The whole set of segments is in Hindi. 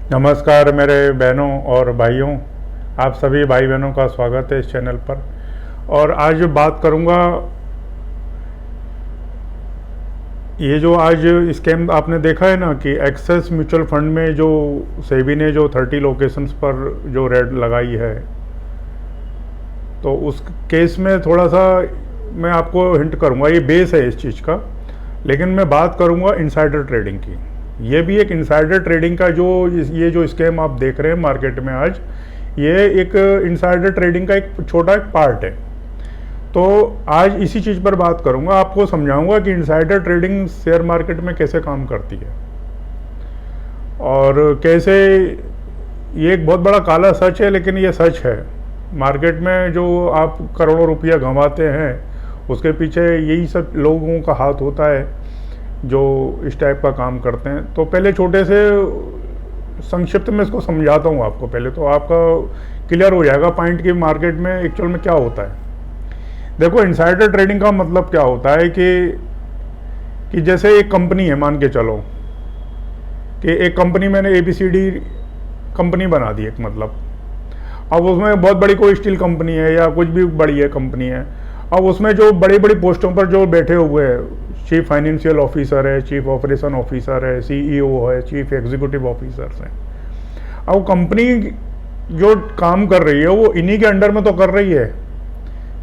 नमस्कार मेरे बहनों और भाइयों, आप सभी भाई बहनों का स्वागत है इस चैनल पर। और आज बात करूंगा, ये जो आज स्कैम आपने देखा है ना कि एक्सेस म्यूचुअल फंड में जो सेबी ने जो 30 लोकेशंस पर जो रेड लगाई है, तो उस केस में थोड़ा सा मैं आपको हिंट करूंगा। ये बेस है इस चीज़ का, लेकिन मैं बात करूंगा इनसाइडर ट्रेडिंग की। ये भी एक इनसाइडर ट्रेडिंग का ये जो स्कैम आप देख रहे हैं मार्केट में आज, ये एक इनसाइडर ट्रेडिंग का एक छोटा एक पार्ट है। तो आज इसी चीज़ पर बात करूंगा, आपको समझाऊंगा कि इनसाइडर ट्रेडिंग शेयर मार्केट में कैसे काम करती है और कैसे ये एक बहुत बड़ा काला सच है, लेकिन ये सच है। मार्केट में जो आप करोड़ों रुपया गंवाते हैं, उसके पीछे यही सब लोगों का हाथ होता है जो इस टाइप का काम करते हैं। तो पहले छोटे से संक्षिप्त में इसको समझाता हूँ आपको, पहले तो आपका क्लियर हो जाएगा पॉइंट कि मार्केट में एक्चुअल में क्या होता है। देखो, इनसाइडर ट्रेडिंग का मतलब क्या होता है कि जैसे एक कंपनी है, मान के चलो कि एक कंपनी मैंने ABCD कंपनी बना दी एक, मतलब अब उसमें बहुत बड़ी कोई स्टील कंपनी है या कुछ भी बड़ी है कंपनी है। अब उसमें जो बड़ी बड़ी पोस्टों पर जो बैठे हुए हैं, चीफ फाइनेंशियल ऑफिसर है, चीफ ऑपरेशन ऑफिसर है, CEO है, चीफ एग्जीक्यूटिव ऑफिसर्स हैं। अब कंपनी जो काम कर रही है वो इन्हीं के अंडर में तो कर रही है,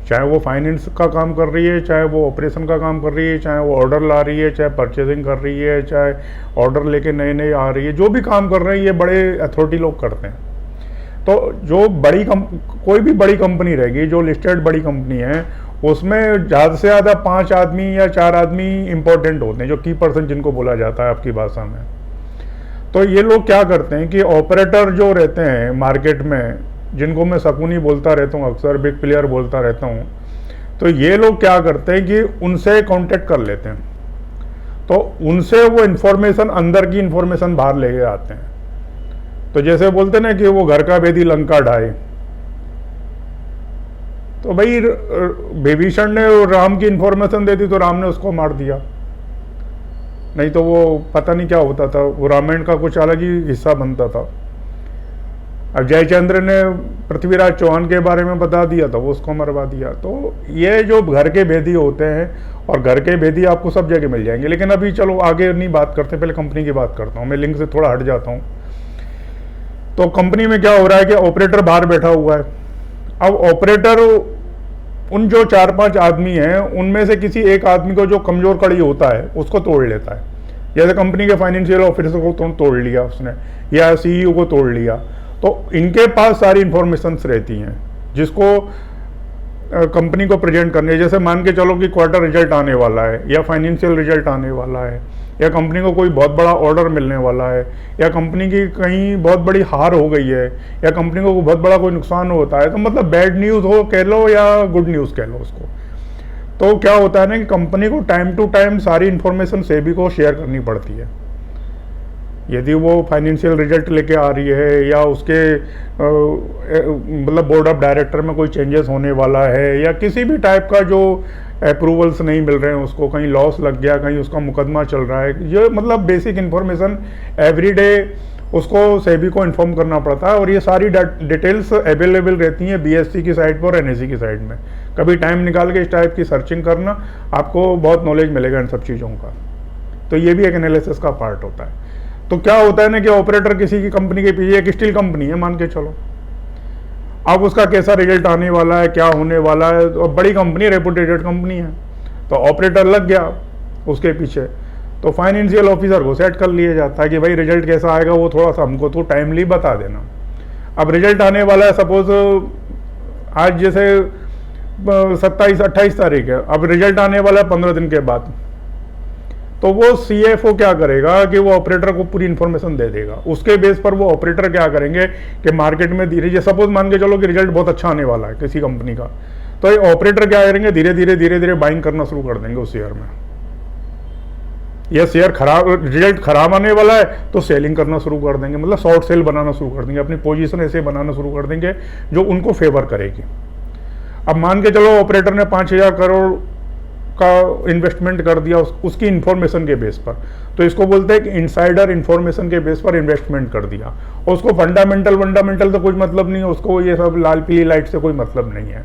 चाहे वो फाइनेंस का काम कर रही है, चाहे वो ऑपरेशन का काम कर रही है, चाहे वो ऑर्डर ला रही है, चाहे परचेजिंग कर रही है, चाहे ऑर्डर लेके नए नए आ रही है, जो भी काम कर रहे हैं ये बड़े अथॉरिटी लोग करते हैं। तो जो कोई भी बड़ी कंपनी रहेगी, जो लिस्टेड बड़ी कंपनी है, उसमें ज़्यादा से ज़्यादा 5 आदमी या 4 आदमी इंपॉर्टेंट होते हैं, जो की पर्सन जिनको बोला जाता है आपकी भाषा में। तो ये लोग क्या करते हैं कि ऑपरेटर जो रहते हैं मार्केट में, जिनको मैं शकुनी बोलता रहता हूँ, अक्सर बिग प्लेयर बोलता रहता हूँ, तो ये लोग क्या करते हैं कि उनसे कांटेक्ट कर लेते हैं। तो उनसे वो इन्फॉर्मेशन, अंदर की इन्फॉर्मेशन बाहर लेके आते हैं। तो जैसे बोलते ना कि वो घर का भेदी लंका ढाए, तो भाई विभीषण ने राम की इन्फॉर्मेशन दे दी तो राम ने उसको मार दिया, नहीं तो वो पता नहीं क्या होता था, वो रामायण का कुछ अलग ही हिस्सा बनता था। अब जयचंद्र ने पृथ्वीराज चौहान के बारे में बता दिया था, वो उसको मरवा दिया। तो ये जो घर के भेदी होते हैं, और घर के भेदी आपको सब जगह मिल जाएंगे। लेकिन अभी चलो आगे नहीं बात करते, पहले कंपनी की बात करता हूँ। मैं लिंक से थोड़ा हट जाता हूँ। तो कंपनी में क्या हो रहा है कि ऑपरेटर बाहर बैठा हुआ है। अब ऑपरेटर उन जो 4-5 आदमी हैं, उनमें से किसी एक आदमी को जो कमजोर कड़ी होता है उसको तोड़ लेता है। जैसे कंपनी के फाइनेंशियल ऑफिसर को तोड़ लिया उसने, या CEO को तोड़ लिया। तो इनके पास सारी इंफॉर्मेशंस रहती हैं जिसको कंपनी को प्रेजेंट करनी है। जैसे मान के चलो कि क्वार्टर रिजल्ट आने वाला है, या फाइनेंशियल रिजल्ट आने वाला है, या कंपनी को कोई बहुत बड़ा ऑर्डर मिलने वाला है, या कंपनी की कहीं बहुत बड़ी हार हो गई है, या कंपनी को बहुत बड़ा कोई नुकसान होता है, तो मतलब बैड न्यूज़ हो कह लो या गुड न्यूज़ कह लो उसको। तो क्या होता है ना कि कंपनी को टाइम टू टाइम सारी इंफॉर्मेशन सेबी को शेयर करनी पड़ती है। यदि वो फाइनेंशियल रिजल्ट लेके आ रही है, या उसके मतलब बोर्ड ऑफ डायरेक्टर में कोई चेंजेस होने वाला है, या किसी भी टाइप का जो अप्रूवल्स नहीं मिल रहे हैं उसको, कहीं लॉस लग गया, कहीं उसका मुकदमा चल रहा है, ये मतलब बेसिक इन्फॉर्मेशन एवरीडे उसको सेबी को इन्फॉर्म करना पड़ता है। और ये सारी डिटेल्स अवेलेबल रहती हैं BSE की साइट पर और NSE की साइट में। कभी टाइम निकाल के इस टाइप की सर्चिंग करना, आपको बहुत नॉलेज मिलेगा इन सब चीज़ों का। तो ये भी एक एनालिसिस का पार्ट होता है। तो क्या होता है ना कि ऑपरेटर किसी की कंपनी के पीछे, एक स्टील कंपनी है मान के चलो, अब उसका कैसा रिजल्ट आने वाला है, क्या होने वाला है, तो बड़ी कंपनी, रेपुटेटेड कंपनी है, तो ऑपरेटर लग गया उसके पीछे। तो फाइनेंशियल ऑफिसर को सेट कर लिया जाता है कि भाई रिजल्ट कैसा आएगा वो थोड़ा सा हमको तो टाइमली बता देना। अब रिजल्ट आने वाला है, सपोज आज जैसे 27-28 तारीख है, अब रिजल्ट आने वाला है 15 दिन के बाद। तो वो CFO क्या करेगा कि वो ऑपरेटर को पूरी इन्फॉर्मेशन दे देगा। उसके बेस पर वो ऑपरेटर क्या करेंगे कि मार्केट में धीरे, सपोज मान के चलो कि रिजल्ट बहुत अच्छा आने वाला है किसी कंपनी का, तो ये ऑपरेटर क्या करेंगे, धीरे धीरे बाइंग करना शुरू कर देंगे उस शेयर में। या शेयर खराब, रिजल्ट खराब आने वाला है तो सेलिंग करना शुरू कर देंगे, मतलब शॉर्ट सेल बनाना शुरू कर देंगे, अपनी पोजीशन ऐसे बनाना शुरू कर देंगे जो उनको फेवर करेगी। अब मान के चलो ऑपरेटर ने 5,000 करोड़ का इन्वेस्टमेंट कर दिया उसकी इन्फॉर्मेशन के बेस पर, तो इसको बोलते हैं कि इनसाइडर इन्फॉर्मेशन के बेस पर इन्वेस्टमेंट कर दिया। और उसको फंडामेंटल तो कोई मतलब नहीं है, उसको ये सब लाल पीली लाइट से कोई मतलब नहीं है।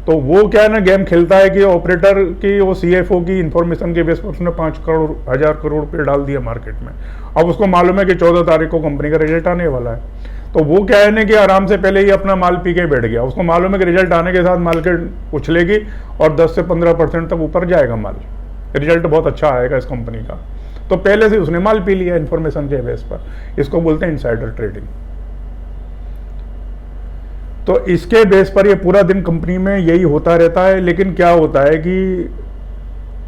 तो वो क्या है ना, गेम खेलता है कि ऑपरेटर की, वो CFO की इन्फॉर्मेशन के बेस पर उसने 5 करोड़ 1000 करोड़ रुपये डाल दिया मार्केट में। अब उसको मालूम है कि 14 तारीख को कंपनी का रिजल्ट आने वाला है, तो वो क्या है ना कि आराम से पहले ही अपना माल पी के बैठ गया। उसको मालूम है कि रिजल्ट आने के साथ मार्केट उछलेगी और 10 से 15% तक ऊपर जाएगा माल, रिजल्ट बहुत अच्छा आएगा इस कंपनी का, तो पहले से उसने माल पी लिया इन्फॉर्मेशन के बेस पर। इसको बोलते हैं इनसाइडर ट्रेडिंग। तो इसके बेस पर ये पूरा दिन कंपनी में यही होता रहता है। लेकिन क्या होता है कि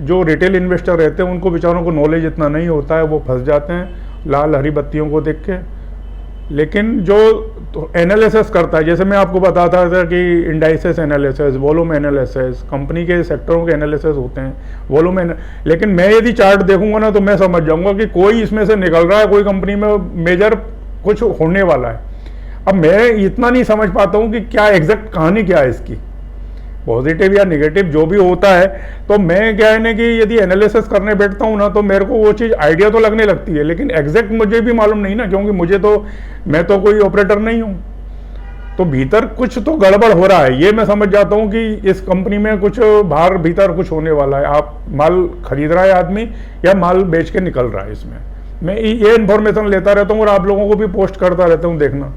जो रिटेल इन्वेस्टर रहते हैं उनको बेचारों को नॉलेज इतना नहीं होता है, वो फंस जाते हैं लाल हरी बत्तियों को देख के। लेकिन जो तो एनालिसिस करता है, जैसे मैं आपको बताता था कि indices analysis, volume analysis, company के सेक्टरों के एनालिसिस होते हैं, वॉल्यूम लेकिन मैं यदि चार्ट देखूंगा ना तो मैं समझ जाऊंगा कि कोई इसमें से निकल रहा है, कोई कंपनी में मेजर कुछ होने वाला है। अब मैं इतना नहीं समझ पाता हूँ कि क्या एग्जैक्ट कहानी क्या है इसकी, पॉजिटिव या नेगेटिव जो भी होता है। तो मैं क्या है ना कि यदि एनालिसिस करने बैठता हूँ ना तो मेरे को वो चीज़ आइडिया तो लगने लगती है, लेकिन एग्जैक्ट मुझे भी मालूम नहीं ना, क्योंकि मैं तो कोई ऑपरेटर नहीं हूँ। तो भीतर कुछ तो गड़बड़ हो रहा है, ये मैं समझ जाता हूँ कि इस कंपनी में कुछ बाहर भीतर कुछ होने वाला है। आप माल खरीद रहा है आदमी या माल बेच के निकल रहा है, इसमें मैं ये इन्फॉर्मेशन लेता रहता हूँ और आप लोगों को भी पोस्ट करता रहता हूँ, देखना।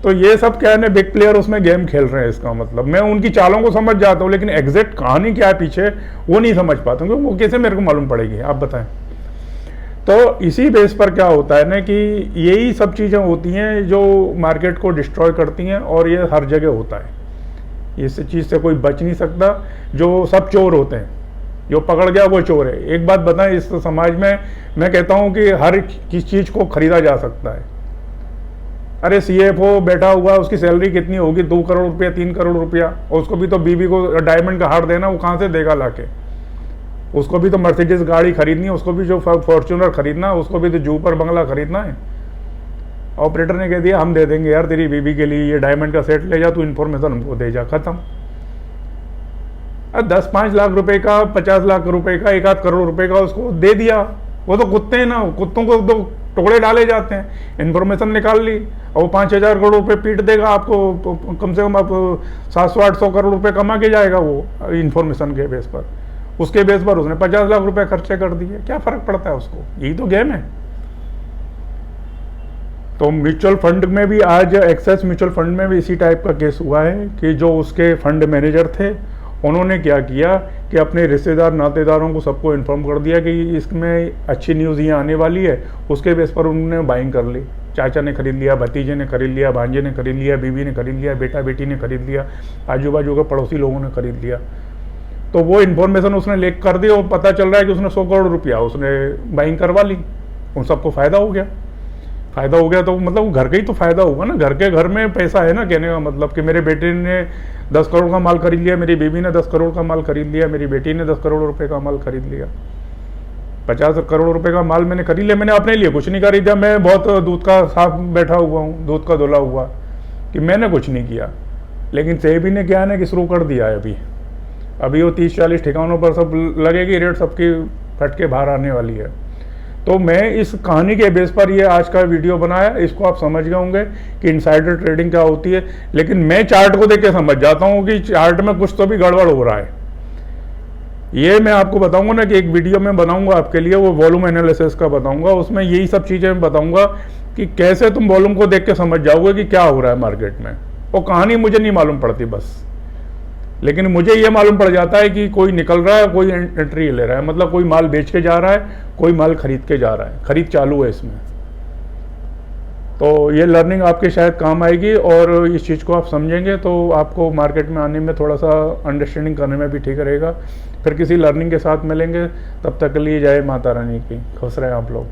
तो ये सब क्या है ना, बिग प्लेयर उसमें गेम खेल रहे हैं। इसका मतलब मैं उनकी चालों को समझ जाता हूँ, लेकिन एग्जैक्ट कहानी क्या है पीछे वो नहीं समझ पाता हूँ, वो कैसे मेरे को मालूम पड़ेगी, आप बताएं। तो इसी बेस पर क्या होता है ना कि यही सब चीज़ें होती हैं जो मार्केट को डिस्ट्रॉय करती हैं, और ये हर जगह होता है। इस चीज़ से कोई बच नहीं सकता। जो सब चोर होते हैं, जो पकड़ गया वो चोर है। एक बात बताएं, इस समाज में मैं कहता हूँ कि हर किसी चीज़ को खरीदा जा सकता है। अरे CFO बैठा हुआ, उसकी सैलरी कितनी होगी, 2 करोड़ रुपया 3 करोड़ रुपया, और उसको भी तो बीवी को डायमंड का हार देना, वो कहाँ से देगा लाके। उसको भी तो मर्सिडीज गाड़ी खरीदनी है, उसको भी जो फॉर्च्यूनर खरीदना, उसको भी तो जूपर बंगला खरीदना है। ऑपरेटर ने कह दिया हम दे देंगे यार तेरी बीवी के लिए ये डायमंड का सेट, ले जा तू, इन्फॉर्मेशन हमको दे जा, खत्म। 10-5 लाख रुपए का, 50 लाख रुपए का, 1-8 करोड़ रुपए का उसको दे दिया। वो तो कुत्ते हैं ना, कुत्तों को तो टुकड़े डाले जाते हैं। इन्फॉर्मेशन निकाल ली और वो 5,000 करोड़ रुपए पीट देगा आपको, कम से कम आप 700-800 करोड़ रुपए कमा के जाएगा वो इन्फॉर्मेशन के बेस पर। उसके बेस पर उसने 50 लाख रुपए खर्चे कर दिए, क्या फर्क पड़ता है उसको, यही तो गेम है। तो म्यूचुअल फंड में भी आज एक्सेस म्यूचुअल फंड में भी इसी टाइप का केस हुआ है कि जो उसके फंड मैनेजर थे उन्होंने क्या किया कि अपने रिश्तेदार नातेदारों को सबको इन्फॉर्म कर दिया कि इसमें अच्छी न्यूज़ ये आने वाली है। उसके बेस पर उन्होंने बाइंग कर ली। चाचा ने खरीद लिया, भतीजे ने खरीद लिया, भांजे ने खरीद लिया, बीवी ने खरीद लिया, बेटा बेटी ने खरीद लिया, आजू बाजू के पड़ोसी लोगों ने खरीद लिया। तो वो इन्फॉर्मेशन उसने लीक कर दी और पता चल रहा है कि उसने 100 करोड़ रुपया उसने बाइंग करवा ली। उन सबको फ़ायदा हो गया। फ़ायदा हो गया तो मतलब घर का ही तो फ़ायदा होगा ना, घर में पैसा है ना, कहने का मतलब कि मेरे बेटे ने 10 करोड़ का माल खरीद लिया, मेरी बीवी ने 10 करोड़ का माल खरीद लिया, मेरी बेटी ने 10 करोड़ रुपए का माल खरीद लिया। 50 करोड़ रुपए का माल मैंने खरीद लिया, मैंने अपने लिए कुछ नहीं खरीदा। मैं बहुत दूध का साफ बैठा हुआ हूँ, दूध का धुला हुआ, कि मैंने कुछ नहीं किया। लेकिन सेबी ने क्या है ना कि शुरू कर दिया है अभी वो 30-40 ठिकानों पर सब लगेगी, रेट सबकी फट के बाहर आने वाली है। तो मैं इस कहानी के बेस पर ये आज का वीडियो बनाया। इसको आप समझ गए होंगे कि इनसाइडर ट्रेडिंग क्या होती है। लेकिन मैं चार्ट को देख के समझ जाता हूँ कि चार्ट में कुछ तो भी गड़बड़ हो रहा है। ये मैं आपको बताऊंगा ना कि एक वीडियो में बनाऊंगा आपके लिए, वो वॉल्यूम एनालिसिस का बताऊंगा। उसमें यही सब चीज़ें मैं बताऊंगा कि कैसे तुम वॉल्यूम को देख के समझ जाओगे कि क्या हो रहा है मार्केट में। वो कहानी मुझे नहीं मालूम पड़ती बस, लेकिन मुझे ये मालूम पड़ जाता है कि कोई निकल रहा है, कोई एंट्री ले रहा है, मतलब कोई माल बेच के जा रहा है, कोई माल खरीद के जा रहा है, खरीद चालू है इसमें। तो ये लर्निंग आपके शायद काम आएगी, और इस चीज़ को आप समझेंगे तो आपको मार्केट में आने में थोड़ा सा अंडरस्टैंडिंग करने में भी ठीक रहेगा। फिर किसी लर्निंग के साथ मिलेंगे, तब तक के लिए जय माता रानी की। खुश रहें आप लोग।